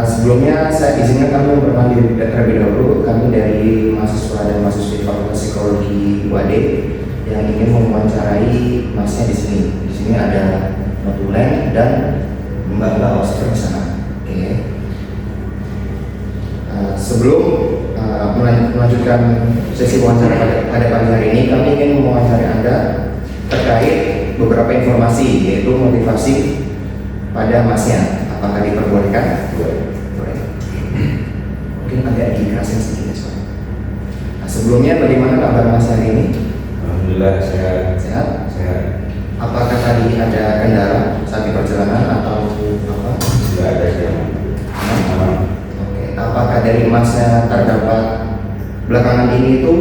Sebelumnya saya izinkan kami memperkenalkan diri terlebih dahulu. Kami dari mahasiswa dan mahasiswi Fakultas Psikologi UAD yang ingin mewawancarai masnya di sini. Di sini ada notulen dan mbak-mbak Oscar di sana. Oke. Sebelum melanjutkan sesi wawancara pada pagi hari ini, kami ingin mewawancarai Anda terkait beberapa informasi, yaitu motivasi pada masnya. Apakah diperbolehkan? Boleh. Mungkin agak dikerasin sedikit ya soalnya. Nah, sebelumnya bagaimana kabar mas hari ini? Alhamdulillah sehat. Sehat? Sehat. Apakah tadi ada kendala saat di perjalanan atau apa? Tidak ada sih. Oke. Apakah dari masnya terdapat belakangan ini itu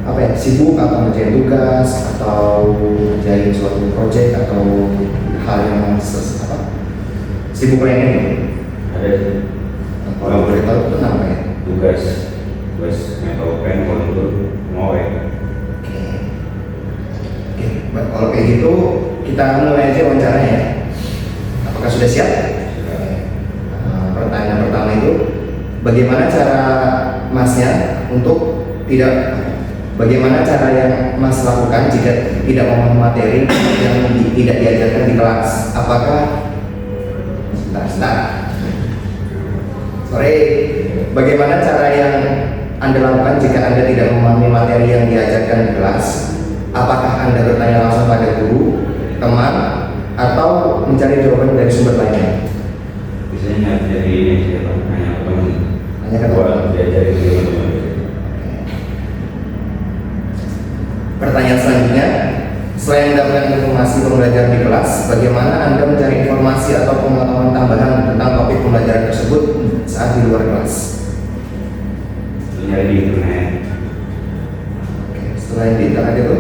apa ya, sibuk atau ngerjain tugas atau ngerjain suatu proyek atau hal yang sibuk lainnya? Ada sih. Kalau boleh tahu itu namanya? Tugas atau pen kontur ngowe. Oke. Kalau kayak gitu kita mulai aja wawancaranya ya. Apakah sudah siap? Pertanyaan pertama itu, bagaimana cara masnya untuk bagaimana cara yang mas lakukan jika tidak memahami materi yang tidak diajarkan di kelas? Apakah bagaimana cara yang Anda lakukan jika Anda tidak memahami materi yang diajarkan di kelas? Apakah Anda bertanya langsung pada guru, teman, atau mencari jawaban dari sumber lainnya? Biasanya dari ini siapa? Hanya teman. Hanya ke teman. Diajari teman. Pertanyaan selanjutnya, selain mendapatkan informasi pembelajaran di kelas, bagaimana Anda mencari informasi atau pengetahuan tambahan tentang topik pembelajaran tersebut saat di luar kelas? Nyari di internet. Oke, selain di internet itu?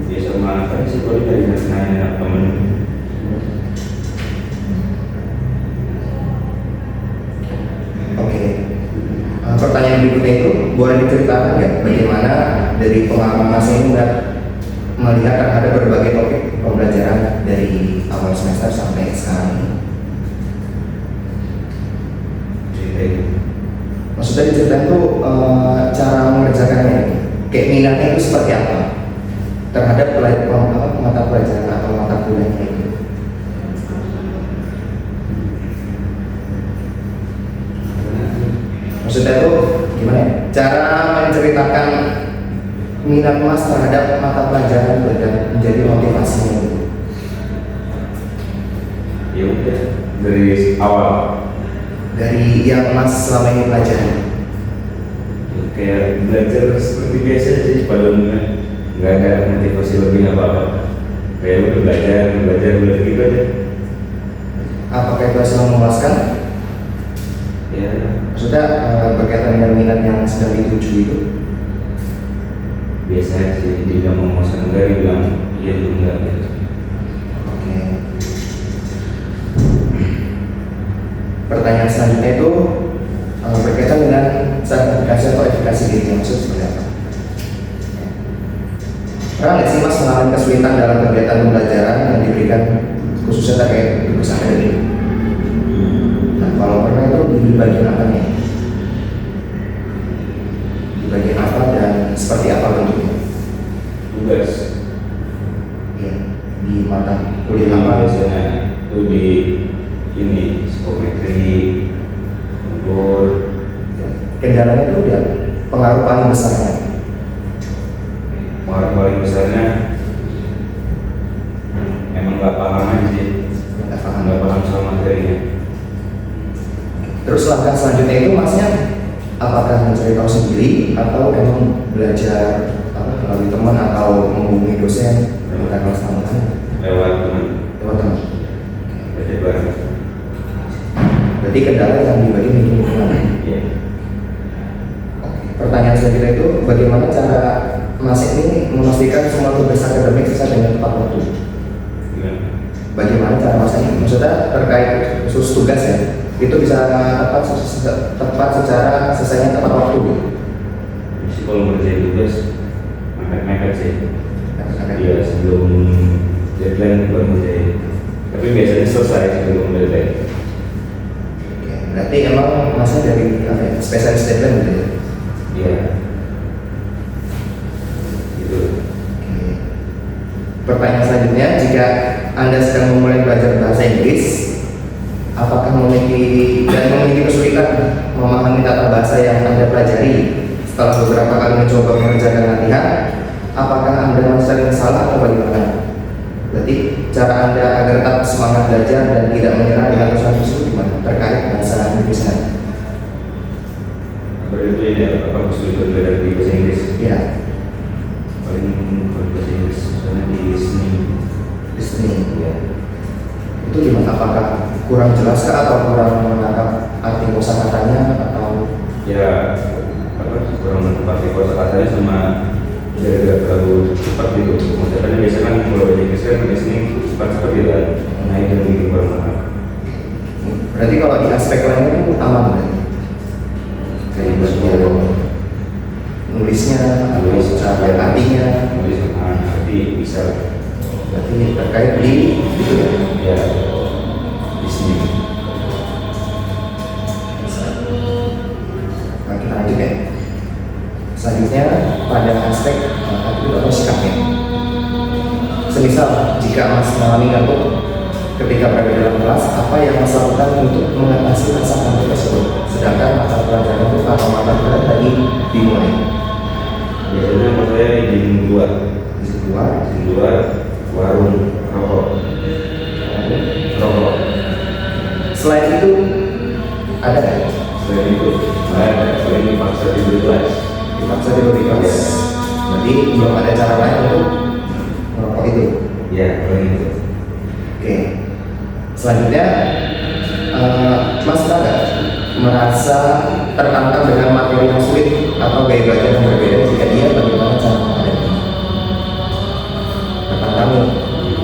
Ya sama apa sih kalau dari internet teman. Oke. Pertanyaan berikutnya itu, boleh diceritakan nggak bagaimana dari pengalaman mas ini melihat terhadap berbagai topik pembelajaran dari awal semester sampai sekarang ini? Maksudnya diceritain tuh cara mengerjakannya, kayak minatnya itu seperti apa terhadap mata pelajaran atau mata kuliahnya itu? Maksudnya tuh gimana ya? Cara menceritakan minat mas terhadap mata pelajaran dan menjadi motivasinya itu. Ya udah dari awal. Dari yang mas selama ini pelajari. Kayak belajar seperti biasa sih, pada umumnya nggak ada motivasi lebih apa-apa. Kayak udah belajar gitu aja. Apakah itu hasil memuaskan? Ya. Maksudnya berkaitan dengan minat yang sedang dituju itu? Biasa sih, dia mau memuaskan, enggak, dia bilang iya belum enggak gitu. Oke. Pertanyaan selanjutnya itu berkaitan dengan sertifikasi atau evaluasi diri, maksud seperti apa? Pernah nggak sih mas mengalami kesulitan dalam kegiatan pembelajaran yang diberikan khususnya terkait tugas akademik? Nah, kalau pernah itu di bagian apa nih? Di bagian apa dan seperti apa bentuknya? Tugas. Ya, di mata kuliah apa? Biasanya itu di ini psikometri, ukur. Kendalanya itu udah pengaruh paling besarnya. Pengaruh paling besarnya emang nggak paham aja sih, nggak paham sama materinya. Terus langkah selanjutnya itu masnya apakah mencari tahu sendiri atau emang belajar melalui teman atau menghubungi dosen meminta kelas tambahan? Lewat teman. Lewat teman. Belajar bareng. Berarti kendala yang dibagi itu gimana? Iya. Pertanyaan selanjutnya itu, bagaimana cara mas ini memastikan semua tugas akademik sesuai dengan tepat waktu? Gimana? Bagaimana cara mas ini? Maksudnya terkait khusus tugas ya, itu bisa tepat secara selesainya tepat waktu gitu? Sih kalau ngerjain tugas mepet-mepet sih. Iya, sebelum deadline baru ngerjain. Tapi biasanya selesai sebelum deadline. Berarti emang masnya dari apa ya, spesialis deadline gitu ya? Iya. Gitu. Oke. Pertanyaan selanjutnya, jika Anda sedang memulai belajar bahasa Inggris, apakah memiliki kesulitan memahami tata bahasa yang Anda pelajari? Setelah beberapa kali mencoba mengerjakan latihan, apakah Anda masih sering salah atau bagaimana? Berarti cara Anda agar tetap semangat belajar dan tidak menyerah dengan usaha tersebut gimana terkait bahasa Inggrisnya? Berarti ini apa kesulitan belajar di bahasa Inggris? Ya, Paling bahasa Inggris soalnya di listening. ya. Itu gimana? Apakah kurang jelas kah atau kurang menangkap arti kosakatanya atau Ya apa kurang menepati kosakatanya sama tidak terlalu cepat gitu. Maksudnya biasanya kan kalau bahasa Inggris kan listening cepat gitu kan. Nah itu yang bikin kurang menangkap. berarti kalau di aspek lainnya itu aman berarti? Kayak misalnya nulisnya atau cara artinya, Nulis arti bisa berarti terkait di itu ya. ya listening. Nah, kita lanjut ya. Selanjutnya pada aspek attitude atau sikapnya. Semisal jika Mas mengalami ngantuk ketika berada dalam kelas, apa yang Mas lakukan untuk mengatasi rasa ngantuk tersebut? Sedangkan mata pelajaran itu atau mata pelajaran tadi dimulai. Biasanya kalau saya izin keluar, Di luar, warung rokok. selain itu ada kan? Selain itu, saya paling dipaksa tidur di kelas. Dipaksa tidur di kelas. Berarti belum ada cara lain untuk merokok itu. Ya, paling itu. Oke. Selanjutnya, Mas pernah nggak merasa tertantang dengan materi yang sulit atau gaya belajar yang berbeda jika dia bagaimana cara menghadapinya? Tertantang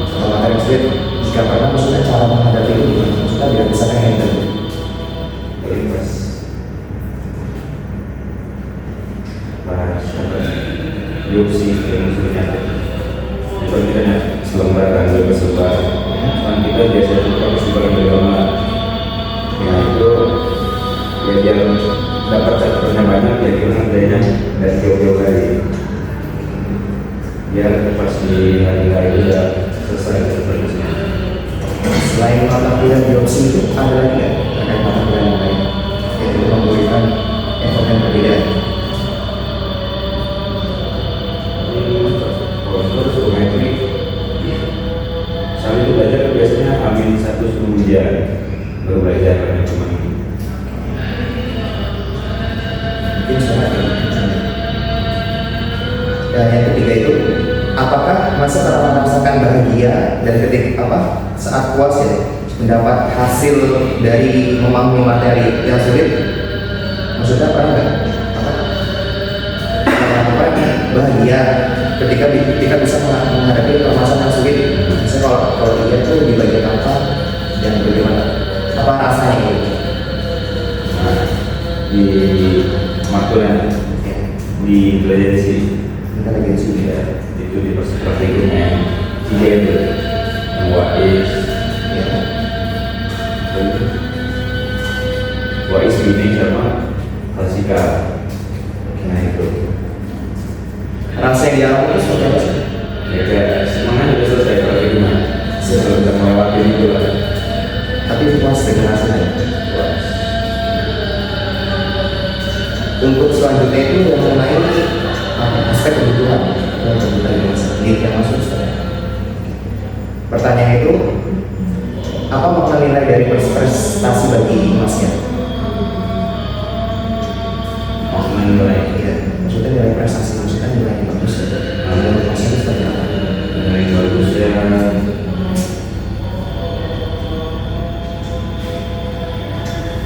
atau materi yang sulit jika pernah, maksudnya cara menghadapi itu gimana? Maksudnya tidak bisa handle. Paling pas apa? Biopsi yang sebenarnya. Itu kita selembar kan, bersebar. Kan kita biasanya suka persebaran berlama. Ya itu ya biar dapat catatannya banyak ya kita ngerjainnya dan jauh-jauh hari. Biar pas di hari-hari itu udah selesai sebenarnya. Selain mata kuliah biopsi itu ada lagi nggak terkait mata kuliah yang lain? Yaitu memberikan effort yang berbeda. Terus geometri saya itu belajar biasanya amin satu sebelum ujian baru belajar karena cuma Mungkin sudah ada. Dan yang ketiga itu, apakah Mas pernah merasakan bahagia dan saat puas ya mendapat hasil dari memahami materi yang sulit? Maksudnya pernah nggak bahagia ketika bisa menghadapi permasalahan yang sulit? Misalnya kalau dia tuh di bagian apa dan bagaimana? Apa rasanya gitu? nah, di makulnya Ya, di belajar sih kita lagi di sini. ya itu di praktikumnya dia itu yang wais Ya. wais ini sama klasika. Nah itu Rasa yang dialami itu seperti apa sih? ya kayak semuanya udah selesai praktikumnya sudah melewati itu lah. Tapi puas dengan hasilnya. Puas. Untuk selanjutnya itu yang mengenai aspek kebutuhan dan kebutuhan yang masuk sebenarnya. Pertanyaan itu, apa makna nilai dari prestasi bagi Masnya? Maksudnya nilai Ya, maksudnya nilai prestasi, maksudnya nilai yang bagus. Menurut Masnya itu seperti apa? nilai bagusnya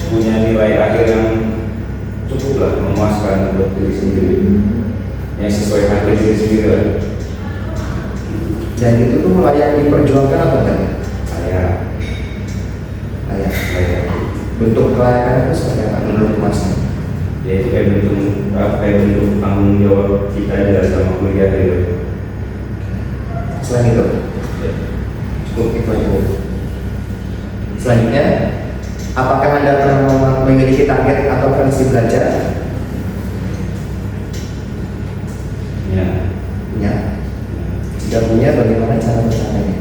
punya nilai akhir yang cukup lah memuaskan buat diri sendiri yang sesuai hati diri sendiri lah. Dan itu tuh layak diperjuangkan atau enggak? Kayak Layak. kayak Bentuk kelayakan itu seperti apa menurut Masnya? ya itu kayak bentuk tanggung jawab kita aja sama kuliah gitu. Selain itu, Ya. cukup itu aja. Selanjutnya, apakah Anda pernah memiliki target atau frekuensi belajar? Ya. Punya. Jika punya, bagaimana cara mencapainya?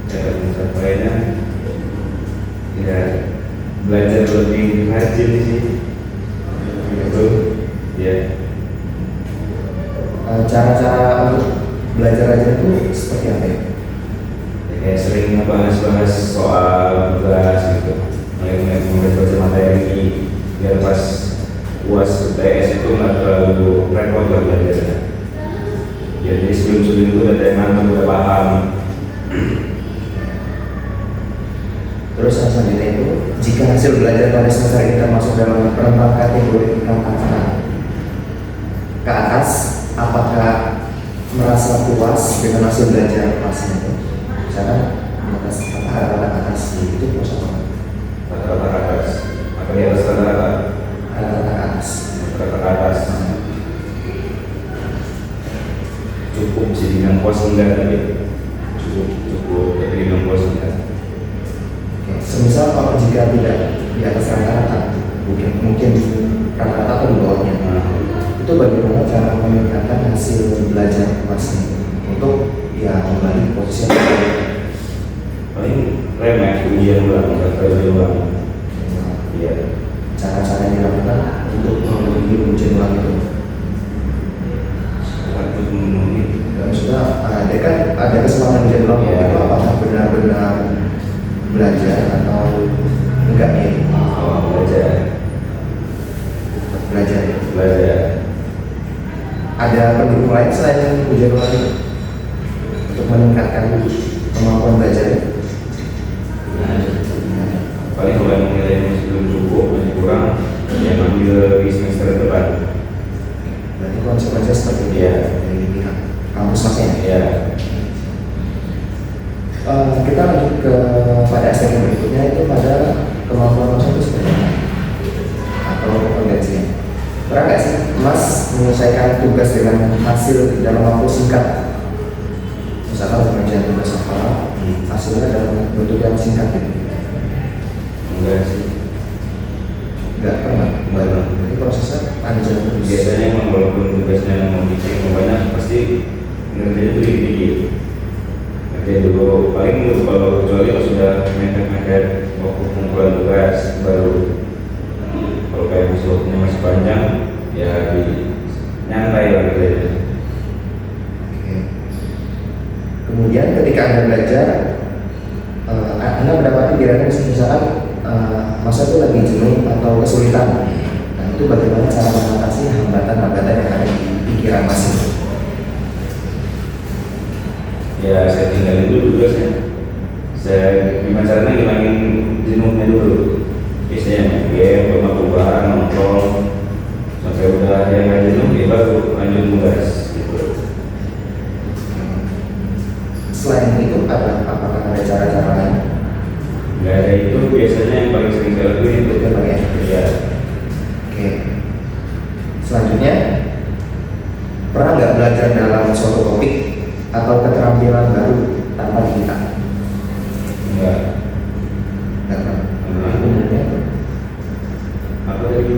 Cara mencapainya ya belajar lebih rajin sih. Itu ya. Cara-cara untuk belajar aja itu seperti apa ya? Kayak sering ngebahas-bahas soal tugas gitu, mulai baca materi biar pas UAS UTS itu nggak terlalu repot lah belajarnya. Ya, jadi sebelum itu udah teman udah paham. Terus yang selanjutnya itu, jika hasil belajar pada semester ini termasuk dalam rentang kategori ke atas, apakah merasa puas dengan hasil belajar kelasnya itu? Misalkan di atas rata-rata atas itu puas apa? Rata-rata ke atas, apa di atas rata-rata? Rata-rata ke atas. Rata-rata ke atas. Cukup sih dengan puas enggak tapi cukup tapi dengan puas enggak. Semisal kalau jika tidak di atas rata-rata, mungkin rata-rata atau di bawahnya, itu bagaimana cara meningkatkan hasil belajar kelasnya untuk ya kembali posisi yang terbaik? Paling remeh ujian ulang, ujian ulang. Iya. Cara-cara yang dilakukan untuk memenuhi ujian ulang itu. Satu memenuhi. Dan sudah ada kan ada kesempatan ujian ulang Iya. itu apakah benar-benar belajar atau enggak ya? Oh, belajar. Ada pendukung lain selain ujian ulang itu untuk meningkatkan kemampuan belajar? Paling kalau yang nilai masih belum cukup, masih kurang, ya ambil di semester depan. Berarti konsekuensinya seperti itu Iya. dari pihak kampus masnya. Ya. Kita lanjut ke pada aspek yang berikutnya, itu pada kemampuan Mas itu seperti apa atau kompetensinya. Pernah nggak sih Mas menyelesaikan tugas dengan hasil dalam waktu singkat? Misalkan pengerjaan tugas apa, hasilnya dalam bentuk yang singkat gitu. Enggak sih. Nggak pernah. Jadi prosesnya panjang terus. Biasanya emang walaupun tugasnya mau bikin banyak, pasti ngerjain itu dikit-dikit. Ngerjain dulu, paling dulu kalau kecuali kalau sudah mepet-mepet waktu pengumpulan tugas baru. Kalau kayak waktunya masih panjang, ya di nyantai lah kerjanya. Oke. Kemudian ketika Anda belajar, Anda mendapati dirinya misalkan masa itu lagi jenuh atau kesulitan. Nah, itu bagaimana cara mengatasi hambatan-hambatan yang ada di pikiran Mas itu? Ya saya tinggalin dulu tugasnya. Saya gimana caranya ngilangin jenuhnya dulu. Biasanya main game, rumah nongkrong, sampai udah yang nggak jenuh, ya baru lanjut tugas gitu. Selain itu, apakah ada cara-cara lain? Nggak ada itu, biasanya yang paling sering saya lakuin itu. Itu Pak ya? Iya. Oke. Selanjutnya, pernah nggak belajar dalam suatu topik atau keterampilan baru tanpa diminta? Enggak. Nggak pernah. Pernah. Umumnya apa? Apa tadi?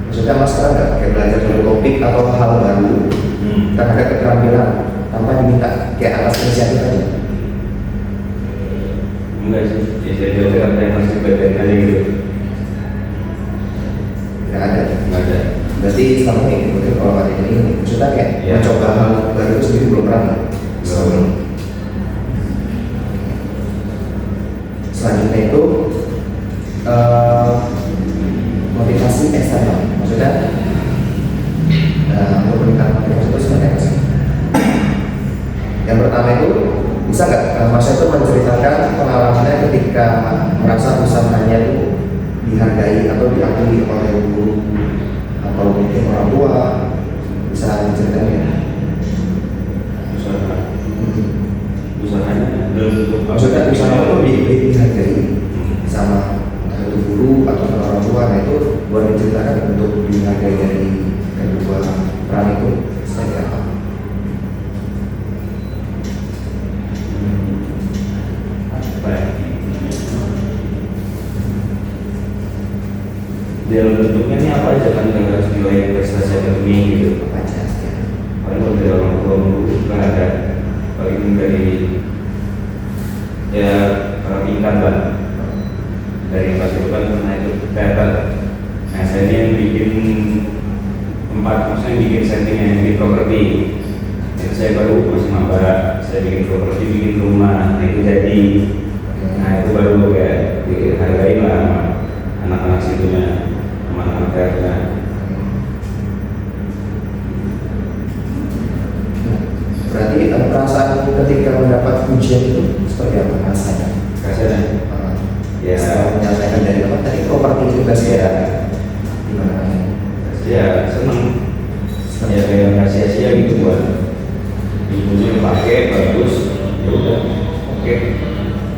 Maksudnya Mas pernah nggak kayak belajar suatu topik atau hal baru terhadap keterampilan tanpa diminta, kayak atas inisiatif aja? Enggak sih. Ya saya belajar apa yang harus dipelajari aja gitu. Nggak ada. Nggak ada. Berarti selama ini mungkin kalau ada ini, maksudnya kayak Iya. mencoba hal baru itu sendiri belum pernah. Belum. Selanjutnya itu motivasi eksternal, maksudnya untuk meningkatkan motivasi itu seperti apa sih? Yang pertama itu bisa nggak Mas itu menceritakan pengalamannya ketika merasa usahanya itu dihargai atau diakui oleh guru atau mungkin orang tua, bisa diceritakan ya? Usahanya dalam bentuk apa? Maksudnya usaha itu dihargai sama entah itu guru atau orang tua, nah itu boleh diceritakan untuk dihargai dari kedua peran itu seperti apa? Baik. dalam bentuknya ini apa aja kan yang harus diraih prestasi akademik gitu. Apa aja ya. Paling kalau dari orang tua guru kan ada paling dari ya orang tingkat lah dari kelas itu kan pernah itu teater. Nah saya ini yang bikin tempat, maksudnya bikin settingnya yang bikin properti. Itu saya baru masih maba, saya bikin properti, bikin rumah, nah itu jadi. Nah itu baru kayak dihargai lah sama anak-anak situnya, sama anak-anak teaternya. Berarti perasaan ketika mendapat pujian itu seperti apa rasanya? Rasanya ya Setelah menyelesaikan dari apa tadi properti juga sih ya? Gimana? ya seneng ya kayak nggak sia-sia gitu buat ibunya pakai bagus ya udah oke.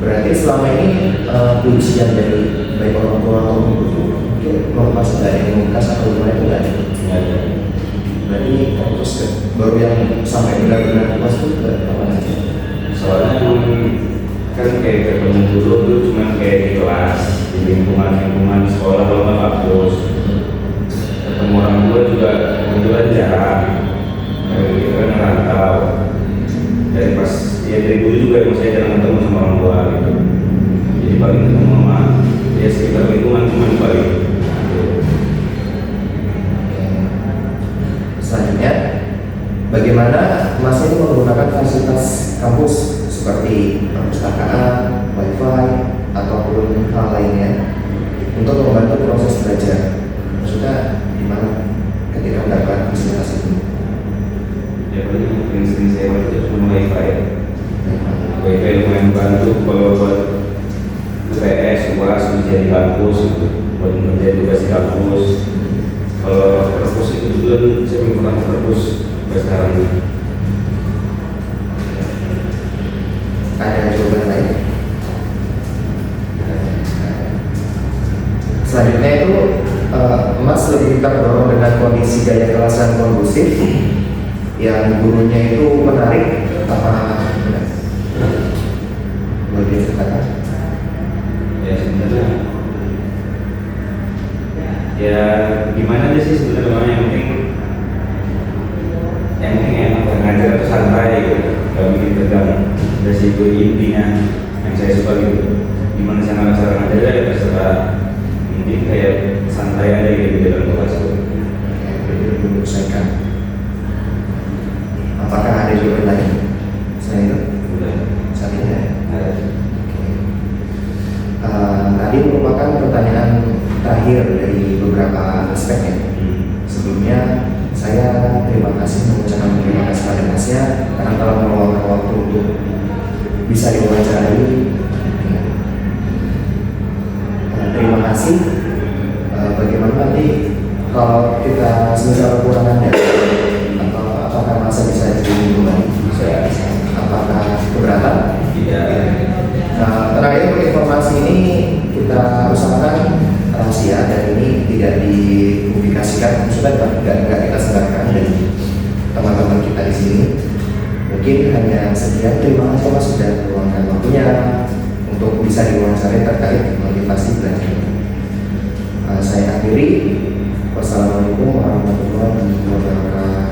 Berarti selama ini pujian dari baik orang tua atau guru mungkin melepas dari komunitas atau gimana itu nggak ada? Nggak ada. Berarti terus baru yang sampai benar-benar puas itu ke apa aja? Soalnya emang kan kayak ketemu guru tuh cuman kayak di kelas di lingkungan sekolah kalau nggak kampus. Ketemu orang tua juga kebetulan jarang, gitu kan ngerantau. Dari pas ya dari dulu juga emang saya jarang ketemu sama orang tua gitu. Jadi paling ketemu sama ya sekitar lingkungan cuman paling. Selanjutnya, bagaimana Mas ini menggunakan fasilitas kampus seperti perpustakaan, wifi, ataupun hal lainnya untuk membantu proses belajar? Maksudnya gimana ketika mendapatkan fasilitas itu? Ya paling yang sering saya baca cuma wifi. Wifi lumayan bantu kalau buat UTS, UAS, ujian di kampus, gitu. Buat mengerjain tugas di kampus. Kalau perpus itu juga saya belum pernah ke perpus sampai sekarang. Ada jawaban lain? Selanjutnya itu Mas lebih terdorong dengan kondisi gaya kelas yang kondusif, yang gurunya itu menarik apa enggak? Boleh diceritakan? Ya sebenarnya ya gimana aja sih sebenarnya yang penting enak lah, ngajar itu santai gitu, gak bikin tegang. Dari situ intinya yang saya suka gitu. Gimana cara ngajar ya terserah, mungkin kayak santai aja gitu di dalam kelas itu. Menyelesaikan. Apakah ada jawaban lain selain itu? Udah Saat ini ya? ada. Tadi merupakan pertanyaan terakhir dari beberapa aspeknya. Sebelumnya saya terima kasih mengucapkan terima kasih pada Masnya karena telah meluangkan waktu untuk bisa diwawancarai. Terima kasih. Bagaimana nanti kalau kita semisal kekurangan data atau apakah masa bisa dihubungi kembali? Bisa. Apakah keberatan? Tidak. Nah, terakhir untuk informasi ini kita usahakan rahasia dan ini tidak dipublikasikan, sudah nggak kita sebarkan dari teman-teman kita di sini. Mungkin hanya sekian. Terima kasih Mas sudah meluangkan waktunya untuk bisa diwawancara terkait motivasi belajar. Saya akhiri. Wassalamualaikum warahmatullahi wabarakatuh.